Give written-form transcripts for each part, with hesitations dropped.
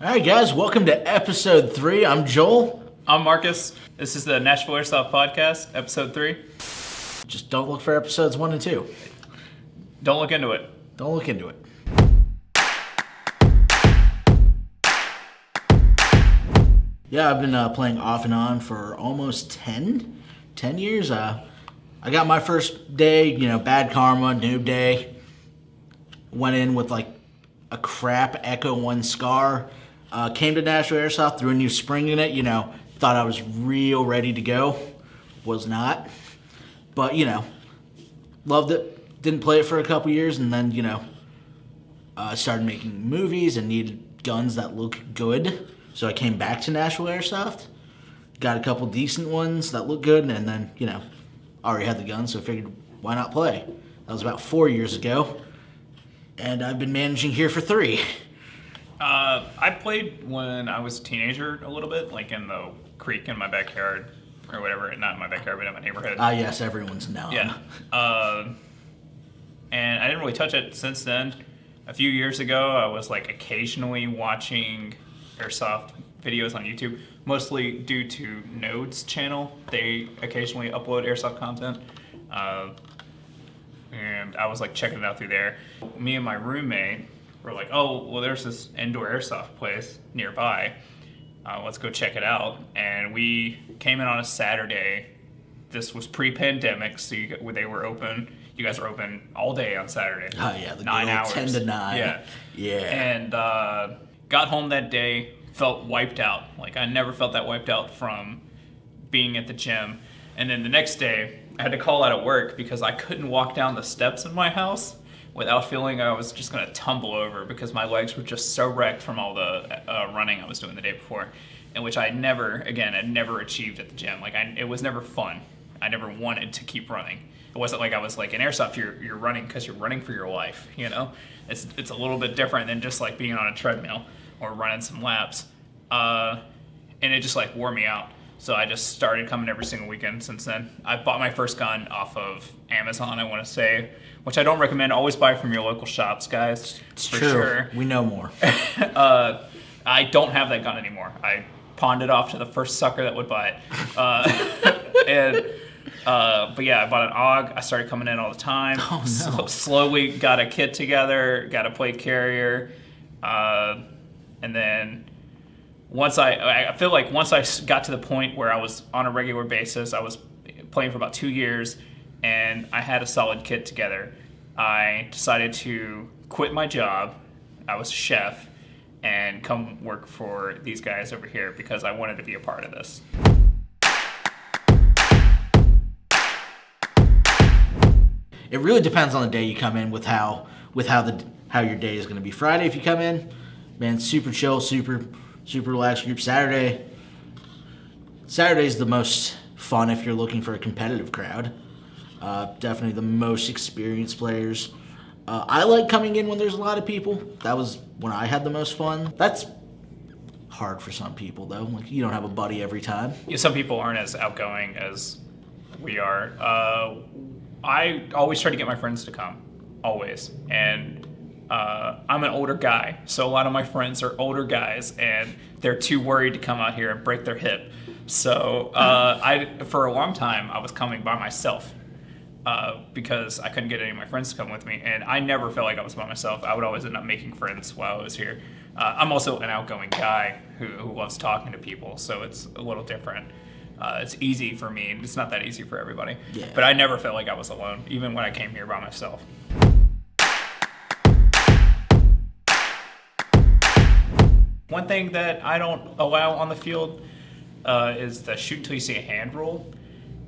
All right, guys, welcome to episode 3. I'm Joel. I'm Marcus. This is the Nashville Airsoft Podcast, episode 3. Just don't look for episodes 1 and 2. Don't look into it. Don't look into it. Yeah, I've been playing off and on for almost 10 years. I got my first day, bad karma, noob day. Went in with like a crap Echo 1 Scar. Came to Nashville Airsoft, threw a new spring in it, thought I was real ready to go. Was not. But, loved it. Didn't play it for a couple years, and then, started making movies and needed guns that look good. So I came back to Nashville Airsoft, got a couple decent ones that look good, and then, already had the gun, so I figured, why not play? That was about 4 years ago, and I've been managing here for 3. I played when I was a teenager a little bit, like in the creek in my backyard, or whatever. Not in my backyard, but in my neighborhood. Yes, everyone's known. Yeah. And I didn't really touch it since then. A few years ago, I was like occasionally watching Airsoft videos on YouTube, mostly due to Node's channel. They occasionally upload Airsoft content. And I was like checking it out through there. Me and my roommate were like, oh, well, there's this indoor airsoft place nearby. Let's go check it out. And we came in on a Saturday. This was pre-pandemic, so they were open. You guys were open all day on Saturday. Oh, yeah, the 9 hours. 10 to 9. Yeah. Yeah. And got home that day, felt wiped out. Like, I never felt that wiped out from being at the gym. And then the next day, I had to call out at work because I couldn't walk down the steps in my house without feeling I was just going to tumble over because my legs were just so wrecked from all the running I was doing the day before, and which I had never achieved at the gym. Like, it was never fun. I never wanted to keep running. It wasn't like I was like in airsoft. You're running because you're running for your life. It's a little bit different than just like being on a treadmill or running some laps, and it just like wore me out. So I just started coming every single weekend since then. I bought my first gun off of Amazon, I want to say, which I don't recommend. Always buy from your local shops, guys. It's for true. Sure. We know more. I don't have that gun anymore. I pawned it off to the first sucker that would buy it. But yeah, I bought an AUG. I started coming in all the time. Oh, no. Slowly got a kit together, got a plate carrier, and then once I feel like once I got to the point where I was on a regular basis, I was playing for about 2 years, and I had a solid kit together. I decided to quit my job. I was a chef, and come work for these guys over here because I wanted to be a part of this. It really depends on the day you come in with how your day is going to be. Friday, if you come in, man, super chill, super relaxed group. Saturday's the most fun if you're looking for a competitive crowd. Definitely the most experienced players. I like coming in when there's a lot of people. That was when I had the most fun. That's hard for some people, though. Like, you don't have a buddy every time. Yeah, some people aren't as outgoing as we are. I always try to get my friends to come, always. And I'm an older guy, so a lot of my friends are older guys, and they're too worried to come out here and break their hip. So for a long time, I was coming by myself because I couldn't get any of my friends to come with me, and I never felt like I was by myself. I would always end up making friends while I was here. I'm also an outgoing guy who loves talking to people, so it's a little different. It's easy for me. It's not that easy for everybody. Yeah. But I never felt like I was alone, even when I came here by myself. One thing that I don't allow on the field is the shoot until you see a hand rule,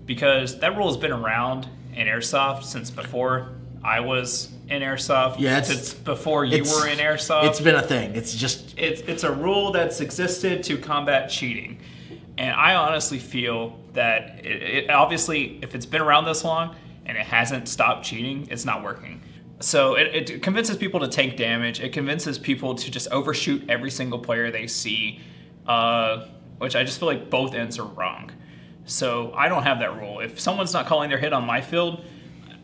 because that rule has been around in airsoft since before I was in airsoft. Yeah, since before you were in airsoft. It's been a thing. It's a rule that's existed to combat cheating. And I honestly feel that it obviously, if it's been around this long and it hasn't stopped cheating, it's not working. So it convinces people to take damage. It convinces people to just overshoot every single player they see, which I just feel like both ends are wrong. So I don't have that rule. If someone's not calling their hit on my field,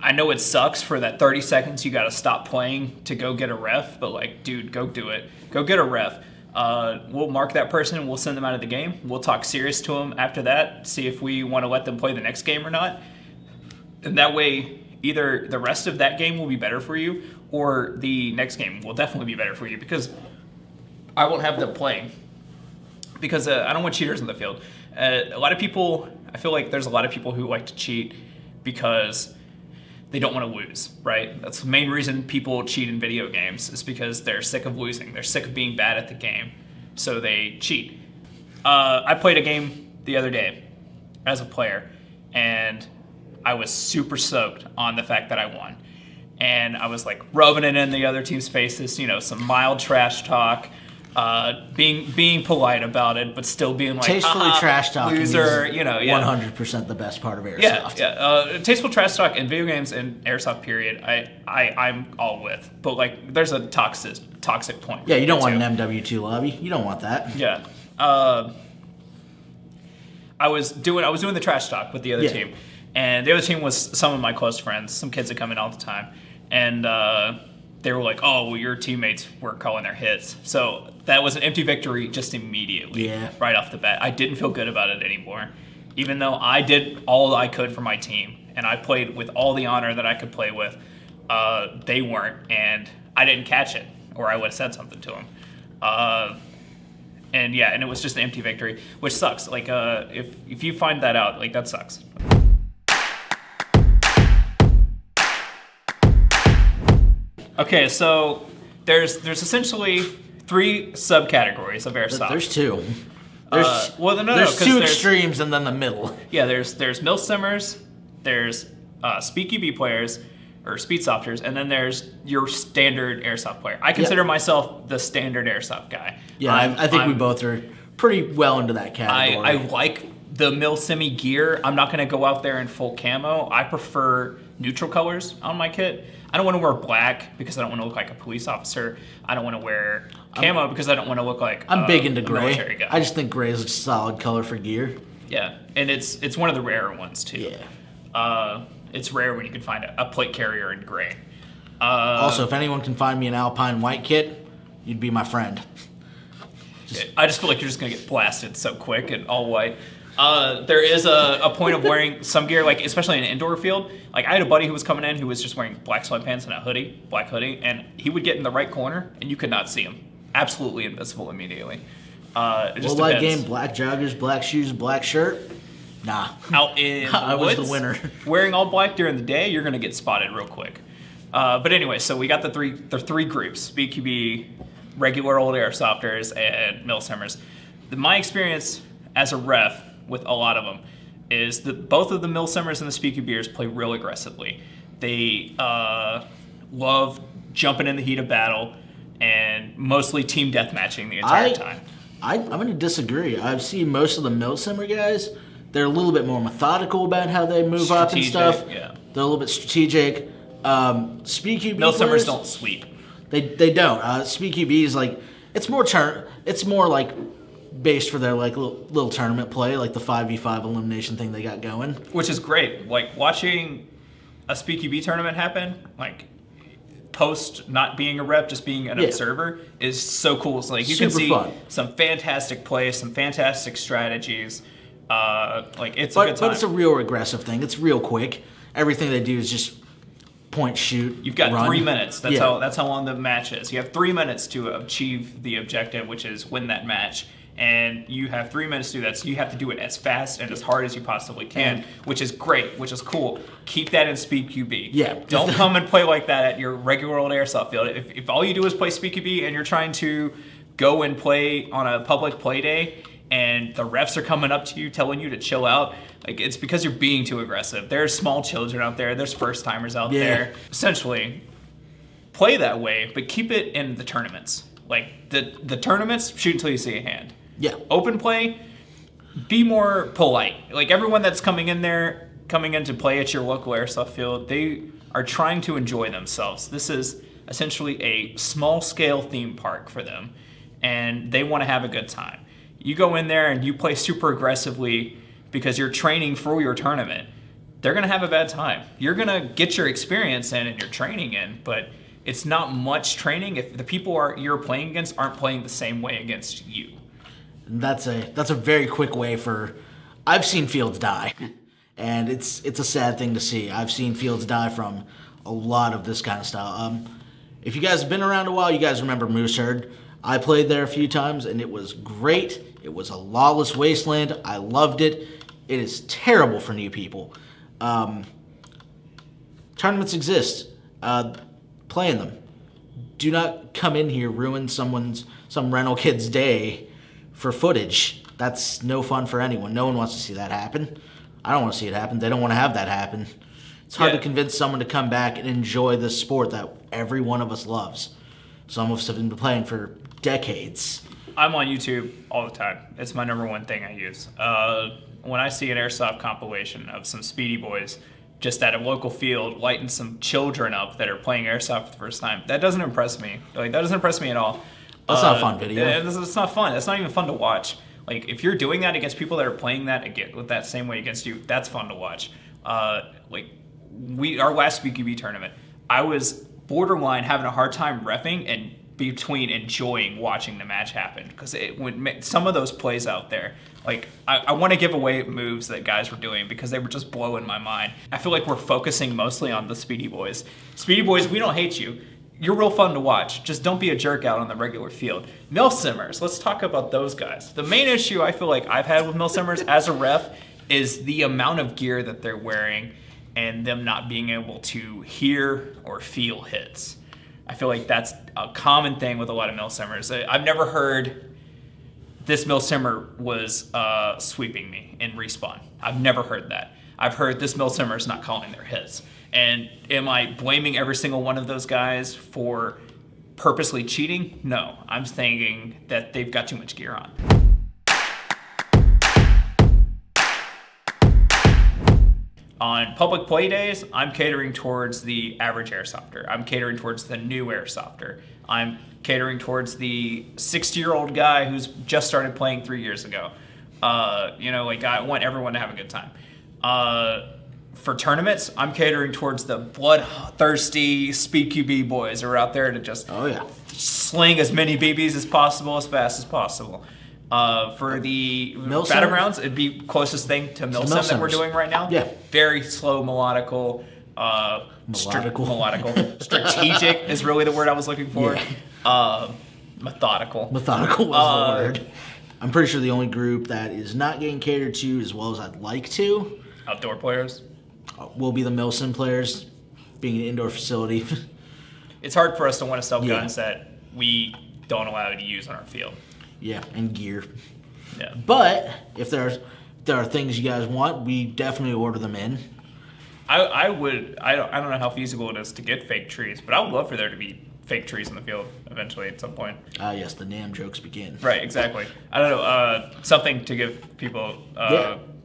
I know it sucks for that 30 seconds you got to stop playing to go get a ref, but like, dude, go do it. Go get a ref. We'll mark that person, we'll send them out of the game. We'll talk serious to them after that, see if we want to let them play the next game or not. And that way, either the rest of that game will be better for you, or the next game will definitely be better for you, because I won't have them playing. Because I don't want cheaters on the field. A lot of people, I feel like there's a lot of people who like to cheat because they don't want to lose, right? That's the main reason people cheat in video games, is because they're sick of losing. They're sick of being bad at the game, so they cheat. I played a game the other day as a player, and I was super stoked on the fact that I won. And I was like rubbing it in the other team's faces, you know, some mild trash talk, being polite about it, but still being like, tastefully trash talking, loser, is you know, yeah. 100% the best part of airsoft. Yeah. Tasteful trash talk in video games and airsoft period, I'm all with. But like, there's a toxic point. Yeah, you don't want an MW2 lobby. You don't want that. Yeah. I was doing the trash talk with the other team, and the other team was some of my close friends, some kids that come in all the time, and they were like, "Oh, well, your teammates weren't calling their hits," so that was an empty victory just immediately, right off the bat. I didn't feel good about it anymore, even though I did all I could for my team, and I played with all the honor that I could play with. They weren't, and I didn't catch it, or I would have said something to them. And it was just an empty victory, which sucks. Like, if you find that out, like, that sucks. Okay, so there's essentially 3 subcategories of airsoft. There's 2. There's 2 extremes and then the middle. Yeah, there's mil simmers, there's speed QB players, or speed softers, and then there's your standard airsoft player. I consider myself the standard airsoft guy. Yeah, I think we both are pretty well into that category. I like the mil semi gear. I'm not going to go out there in full camo. I prefer neutral colors on my kit. I don't want to wear black because I don't want to look like a police officer. I don't want to wear camo because I don't want to look like I'm big into gray. Military guy. I just think gray is a solid color for gear. Yeah, and it's one of the rarer ones too. Yeah. It's rare when you can find a plate carrier in gray. Also, if anyone can find me an Alpine white kit, you'd be my friend. I just feel like you're just going to get blasted so quick and all white. There is a point of wearing some gear, like especially in an indoor field. Like, I had a buddy who was coming in who was just wearing black sweatpants and a black hoodie, and he would get in the right corner and you could not see him. Absolutely invisible immediately. It just light depends. game, black joggers, black shoes, black shirt. Nah. Out in I woods, was the winner. Wearing all black during the day, you're going to get spotted real quick. But anyway, so we got the three groups: BQB, regular old airsofters, and mil simmers. My experience as a ref with a lot of them is that both of the mil simmers and the SpeakyBeers play real aggressively. They love jumping in the heat of battle and mostly team deathmatching the entire time. I'm going to disagree. I've seen most of the mil simmer guys. They're a little bit more methodical about how they move up and stuff. Yeah. They're a little bit strategic. SpeakyB mil simmers don't sweep. They don't. SpeakyB is like, it's more like based for their like little tournament play, like the 5v5 elimination thing they got going. Which is great. Like, watching a SpeakyB tournament happen, like post not being a rep, just being an observer, is so cool. It's like you can see some fantastic plays, some fantastic strategies. Like, it's a good time. But it's a real aggressive thing. It's real quick. Everything they do is just point, shoot, You've got run. 3 minutes. That's how long the match is. You have 3 minutes to achieve the objective, which is win that match. And you have 3 minutes to do that, so you have to do it as fast and as hard as you possibly can, which is great, which is cool. Keep that in SpeedQB. Yeah. Don't come and play like that at your regular old airsoft field. If all you do is play SpeedQB and you're trying to go and play on a public play day and the refs are coming up to you telling you to chill out, like, it's because you're being too aggressive. There's small children out there. There's first timers out there. Essentially, play that way, but keep it in the tournaments. Like, the tournaments, shoot until you see a hand. Yeah. Open play, be more polite. Like, everyone that's coming in to play at your local airsoft field, they are trying to enjoy themselves. This is essentially a small-scale theme park for them, and they want to have a good time. You go in there and you play super aggressively because you're training for your tournament, they're going to have a bad time. You're going to get your experience in and your training in, but it's not much training if the people you're playing against aren't playing the same way against you. That's a very quick way for. I've seen fields die, and it's a sad thing to see. I've seen fields die from a lot of this kind of style. If you guys have been around a while, you guys remember Mooseherd. I played there a few times, and it was great. It was a lawless wasteland. I loved it. It is terrible for new people. Tournaments exist. Play in them. Do not come in here, ruin some rental kid's day for footage. That's no fun for anyone. No one wants to see that happen. I don't want to see it happen. They don't want to have that happen. It's hard to convince someone to come back and enjoy this sport that every one of us loves. Some of us have been playing for decades. I'm on YouTube all the time. It's my number one thing I use. When I see an airsoft compilation of some speedy boys just at a local field lighting some children up that are playing airsoft for the first time, that doesn't impress me. Like, that doesn't impress me at all. That's not a fun video. It's not fun. It's not even fun to watch. Like, if you're doing that against people that are playing that again with that same way against you, that's fun to watch. Our last BQB tournament, I was borderline having a hard time reffing and between enjoying watching the match happen, because some of those plays out there, like, I want to give away moves that guys were doing because they were just blowing my mind. I feel like we're focusing mostly on the speedy boys. Speedy boys, we don't hate you. You're real fun to watch. Just don't be a jerk out on the regular field. Milsimmers, let's talk about those guys. The main issue I feel like I've had with Milsimmers as a ref is the amount of gear that they're wearing and them not being able to hear or feel hits. I feel like that's a common thing with a lot of Milsimmers. I've never heard this Milsimmer was sweeping me in respawn. I've never heard that. I've heard this Milsimmer is not calling their hits. And am I blaming every single one of those guys for purposely cheating? No, I'm thinking that they've got too much gear on. On public play days, I'm catering towards the average airsofter. I'm catering towards the new airsofter. I'm catering towards the 60-year-old guy who's just started playing 3 years ago. I want everyone to have a good time. For tournaments, I'm catering towards the bloodthirsty speed QB boys who are out there to just sling as many BBs as possible, as fast as possible. For the battlegrounds, it'd be closest thing to Milsim that we're doing right now. Yeah. Very slow, melodical. Strategic is really the word I was looking for. Yeah. Methodical. Methodical was the word. I'm pretty sure the only group that is not getting catered to as well as I'd like to. Outdoor players. Will be the Milsim players, being an indoor facility. It's hard for us to want to sell guns that we don't allow you to use on our field. Yeah, and gear. Yeah. But if there are things you guys want, we definitely order them in. I don't know how feasible it is to get fake trees, but I would love for there to be fake trees in the field eventually at some point. Yes, the NAM jokes begin. Right, exactly. I don't know, something to give people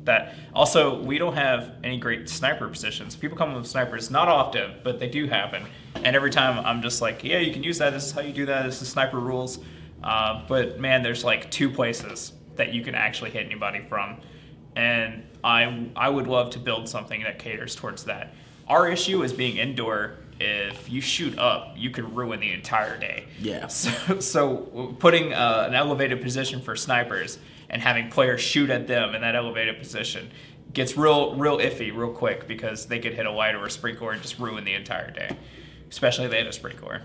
that. Also, we don't have any great sniper positions. People come with snipers, not often, but they do happen. And every time I'm just like, yeah, you can use that. This is how you do that. This is sniper rules. But man, there's like 2 places that you can actually hit anybody from. And I would love to build something that caters towards that. Our issue is being indoor. If you shoot up, you could ruin the entire day. Yeah. So putting an elevated position for snipers and having players shoot at them in that elevated position gets real iffy real quick, because they could hit a light or a sprinkler and just ruin the entire day, especially if they hit a sprinkler.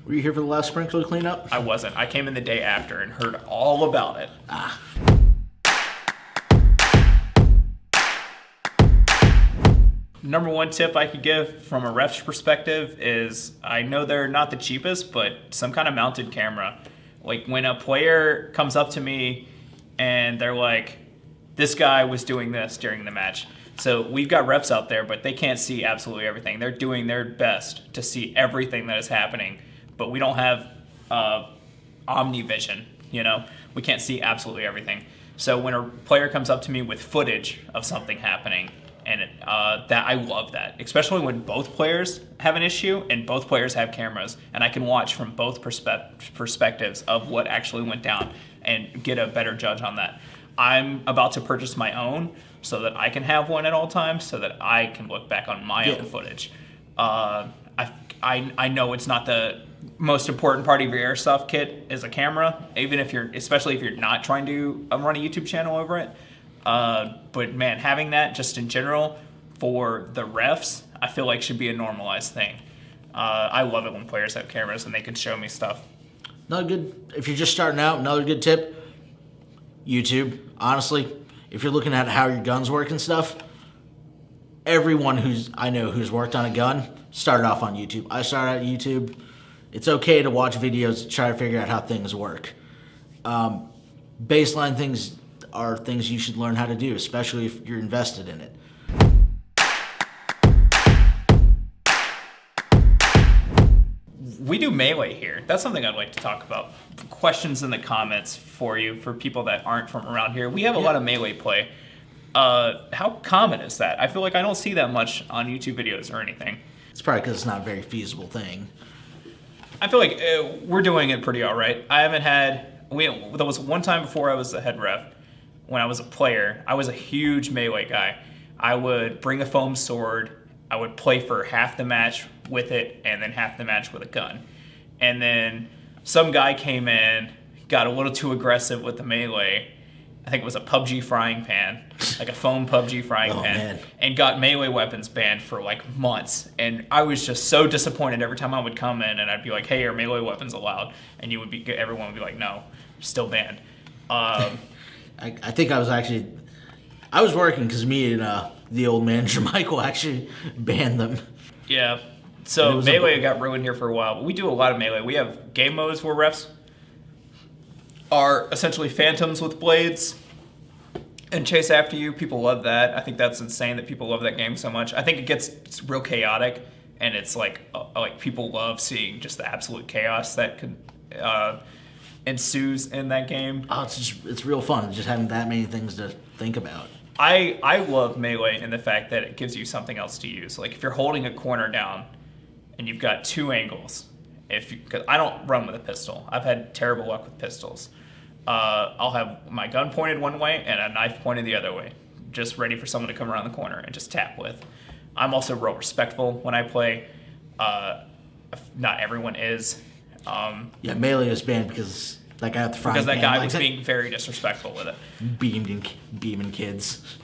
Were you here for the last sprinkler cleanup? I wasn't. I came in the day after and heard all about it. Number one tip I could give from a ref's perspective is, I know they're not the cheapest, but some kind of mounted camera. Like, when a player comes up to me and they're like, this guy was doing this during the match. So we've got refs out there, but they can't see absolutely everything. They're doing their best to see everything that is happening, but we don't have omnivision, We can't see absolutely everything. So when a player comes up to me with footage of something happening, and that I love that, especially when both players have an issue and both players have cameras, and I can watch from both perspectives of what actually went down and get a better judge on that. I'm about to purchase my own so that I can have one at all times, so that I can look back on my own footage. I know it's not the most important part of your airsoft kit is a camera, even if especially if you're not trying to run a YouTube channel over it. But man, having that just in general for the refs, I feel like should be a normalized thing. I love it when players have cameras and they can show me stuff. If you're just starting out, another good tip, YouTube. Honestly, if you're looking at how your guns work and stuff, everyone I know who's worked on a gun started off on YouTube. I started on YouTube. It's okay to watch videos to try to figure out how things work. Baseline things are things you should learn how to do, especially if you're invested in it. We do melee here. That's something I'd like to talk about. Questions in the comments for you, for people that aren't from around here. We have a lot of melee play. How common is that? I feel like I don't see that much on YouTube videos or anything. It's probably because it's not a very feasible thing. I feel like we're doing it pretty all right. I haven't had... There was one time before I was the head ref, when I was a player, I was a huge melee guy. I would bring a foam sword. I would play for half the match with it and then half the match with a gun. And then some guy came in, got a little too aggressive with the melee. I think it was a PUBG frying pan, like a foam PUBG frying pan, man. And got melee weapons banned for like months. And I was just so disappointed every time I would come in and I'd be like, hey, are melee weapons allowed? And everyone would be like, no, still banned. I think I was working because me and the old manager Michael actually banned them. Yeah. So melee got ruined here for a while. But we do a lot of melee. We have game modes where refs are essentially phantoms with blades and chase after you. People love that. I think that's insane that people love that game so much. I think it's real chaotic, and it's like people love seeing just the absolute chaos that could ensues in that game. Oh, it's real fun just having that many things to think about. I love melee in the fact that it gives you something else to use. Like if you're holding a corner down and you've got two angles, because I don't run with a pistol. I've had terrible luck with pistols. I'll have my gun pointed one way and a knife pointed the other way, just ready for someone to come around the corner and just tap with. I'm also real respectful when I play. Not everyone is. Yeah, melee is banned because that guy at the front. Because that guy was being very disrespectful with it. Beaming kids.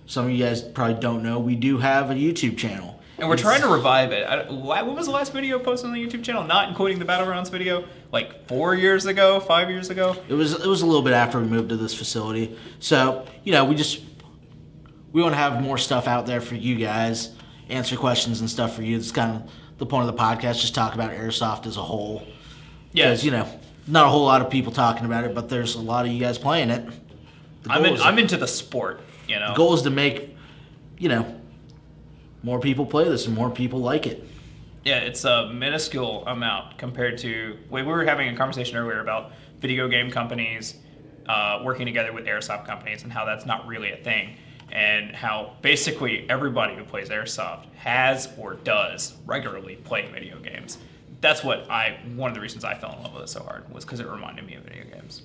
Some of you guys probably don't know, we do have a YouTube channel. And we're trying to revive it. When was the last video posted on the YouTube channel? Not including the Battlegrounds video? Like 4 years ago, 5 years ago? It was a little bit after we moved to this facility. So, we want to have more stuff out there for you guys, answer questions and stuff for you. It's kind of the point of the podcast, just talk about airsoft as a whole. Yeah. Because, not a whole lot of people talking about it, but there's a lot of you guys playing it. I'm into the sport, The goal is to make, more people play this and more people like it. Yeah, it's a minuscule amount compared to... We were having a conversation earlier about video game companies working together with airsoft companies and how that's not really a thing. And how basically everybody who plays airsoft has or does regularly play video games. That's one of the reasons I fell in love with it so hard, was because it reminded me of video games.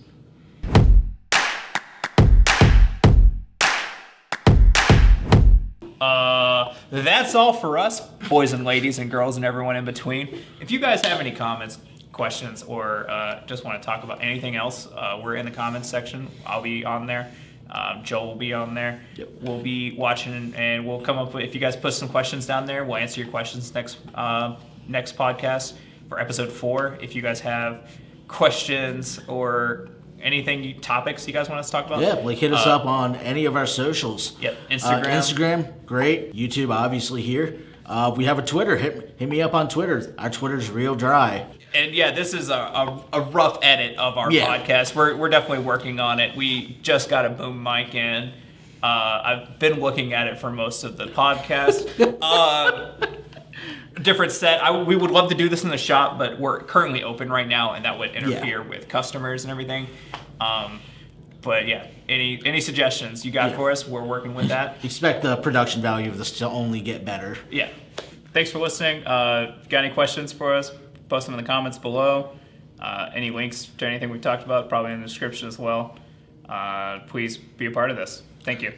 That's all for us, boys and ladies and girls and everyone in between. If you guys have any comments, questions, or just want to talk about anything else, we're in the comments section. I'll be on there. Joel will be on there. Yep. We'll be watching, and we'll come up with, if you guys put some questions down there, we'll answer your questions next podcast for episode 4. If you guys have questions or anything, topics you guys want us to talk about? Yeah, hit us up on any of our socials. Yep, Instagram. Instagram, great. YouTube, obviously here. We have a Twitter. Hit me up on Twitter. Our Twitter's real dry. And yeah, this is a rough edit of our podcast. We're definitely working on it. We just got a boom mic in. I've been looking at it for most of the podcast. Different set. We would love to do this in the shop, but we're currently open right now, and that would interfere with customers and everything. But yeah, any suggestions you got for us? We're working with that. Expect the production value of this to only get better. Yeah. Thanks for listening. If you got any questions for us, post them in the comments below. Any links to anything we've talked about, probably in the description as well. Please be a part of this. Thank you.